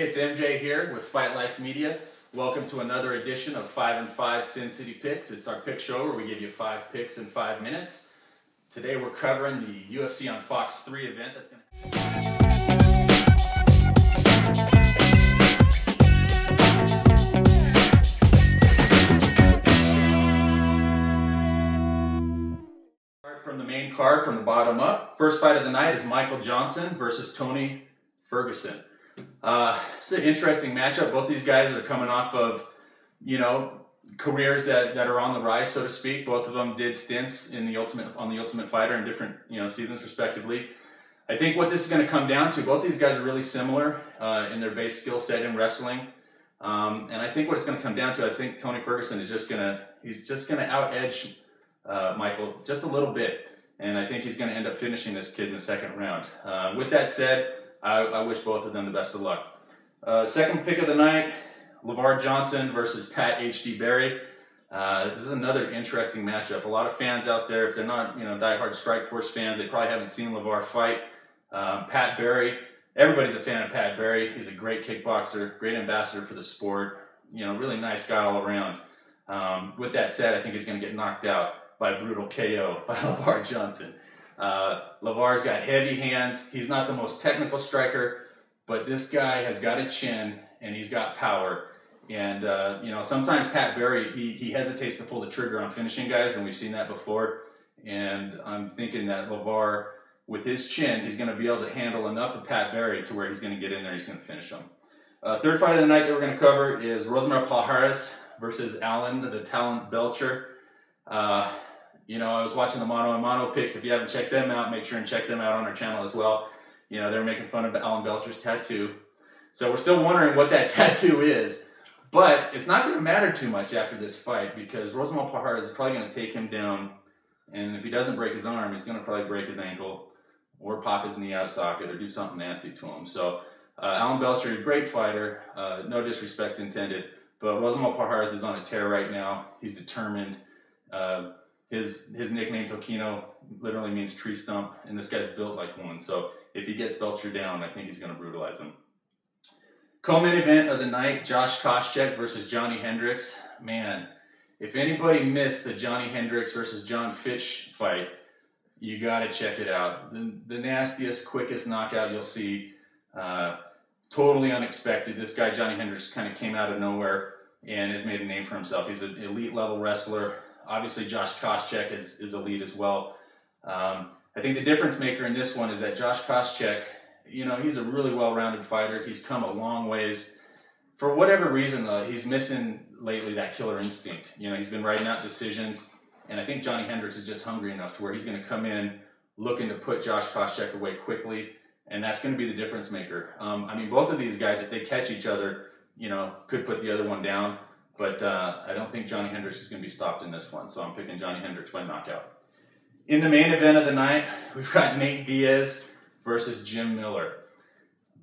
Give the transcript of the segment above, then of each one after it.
it's MJ here with Fight Life Media. Welcome to another edition of 5 and 5 Sin City Picks. It's our pick show where we give you 5 picks in 5 minutes. Today we're covering the UFC on Fox 3 event that's going to from the main card from the bottom up. First fight of the night is Michael Johnson versus Tony Ferguson. It's an interesting matchup. Both these guys are coming off of, careers that are on the rise, so to speak. Both of them did stints in the Ultimate Fighter in different, seasons respectively. I think what this is going to come down to, both these guys are really similar in their base skill set in wrestling. And I think what it's going to come down to, I think Tony Ferguson is just going to out-edge Michael just a little bit. And I think he's going to end up finishing this kid in the second round. With that said, I wish both of them the best of luck. Second pick of the night, Lavar Johnson versus Pat H.D. Barry. This is another interesting matchup. A lot of fans out there, if they're not diehard Strikeforce fans, they probably haven't seen Lavar fight. Pat Barry, everybody's a fan of Pat Barry. He's a great kickboxer, great ambassador for the sport. Really nice guy all around. With that said, I think he's going to get knocked out by a brutal KO by Lavar Johnson. Lavar's got heavy hands. He's not the most technical striker, but this guy has got a chin and he's got power. And sometimes Pat Barry, he hesitates to pull the trigger on finishing guys, and we've seen that before. And I'm thinking that Lavar, with his chin, he's going to be able to handle enough of Pat Barry to where he's going to get in there, he's going to finish him. Third fight of the night that we're going to cover is Rosemar Palhares versus Alan the Talent Belcher. I was watching the Mono and Mono picks. If you haven't checked them out, make sure and check them out on our channel as well. They're making fun of Alan Belcher's tattoo. So we're still wondering what that tattoo is. But it's not going to matter too much after this fight because Rosemar Palhares is probably going to take him down. And if he doesn't break his arm, he's going to probably break his ankle or pop his knee out of socket or do something nasty to him. So Alan Belcher, great fighter. No disrespect intended. But Rosemar Palhares is on a tear right now. He's determined. His nickname Tokino literally means tree stump, and this guy's built like one. So if he gets Belcher down, I think he's going to brutalize him. Co-main event of the night, Josh Koscheck versus Johnny Hendricks. Man, if anybody missed the Johnny Hendricks versus John Fitch fight, you got to check it out. The nastiest, quickest knockout you'll see. Totally unexpected. This guy, Johnny Hendricks, kind of came out of nowhere and has made a name for himself. He's an elite level wrestler. Obviously, Josh Koscheck is elite as well. I think the difference maker in this one is that Josh Koscheck, he's a really well-rounded fighter. He's come a long ways. For whatever reason, though, he's missing lately that killer instinct. He's been writing out decisions, and I think Johnny Hendricks is just hungry enough to where he's going to come in looking to put Josh Koscheck away quickly, and that's going to be the difference maker. Both of these guys, if they catch each other, could put the other one down. But I don't think Johnny Hendricks is going to be stopped in this one, so I'm picking Johnny Hendricks by knockout. In the main event of the night, we've got Nate Diaz versus Jim Miller.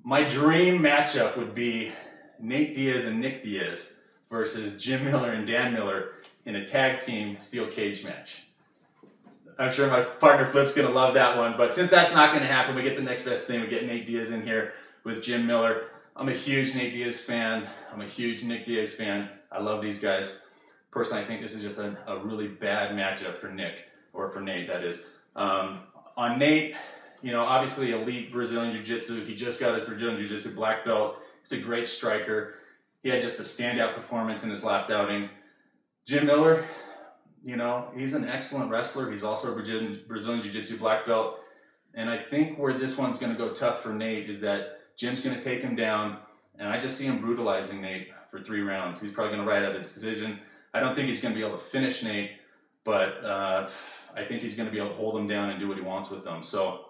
My dream matchup would be Nate Diaz and Nick Diaz versus Jim Miller and Dan Miller in a tag team steel cage match. I'm sure my partner Flip's going to love that one, but since that's not going to happen, we get the next best thing. We get Nate Diaz in here with Jim Miller. I'm a huge Nate Diaz fan. I'm a huge Nick Diaz fan. I love these guys. Personally, I think this is just a really bad matchup for Nick, or for Nate, that is. On Nate, obviously elite Brazilian Jiu-Jitsu. He just got his Brazilian Jiu-Jitsu black belt. He's a great striker. He had just a standout performance in his last outing. Jim Miller, he's an excellent wrestler. He's also a Brazilian Jiu-Jitsu black belt. And I think where this one's going to go tough for Nate is that Jim's going to take him down, and I just see him brutalizing Nate for 3 rounds. He's probably going to write out a decision. I don't think he's going to be able to finish Nate, but I think he's going to be able to hold him down and do what he wants with them. So,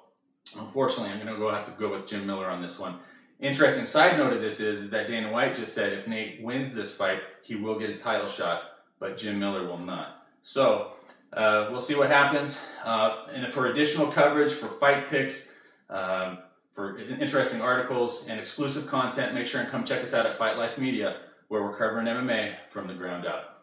unfortunately, I'm going to have to go with Jim Miller on this one. Interesting side note of this is that Dana White just said if Nate wins this fight, he will get a title shot, but Jim Miller will not. So, we'll see what happens. And for additional coverage, for fight picks, for interesting articles and exclusive content, make sure and come check us out at Fight Life Media, where we're covering MMA from the ground up.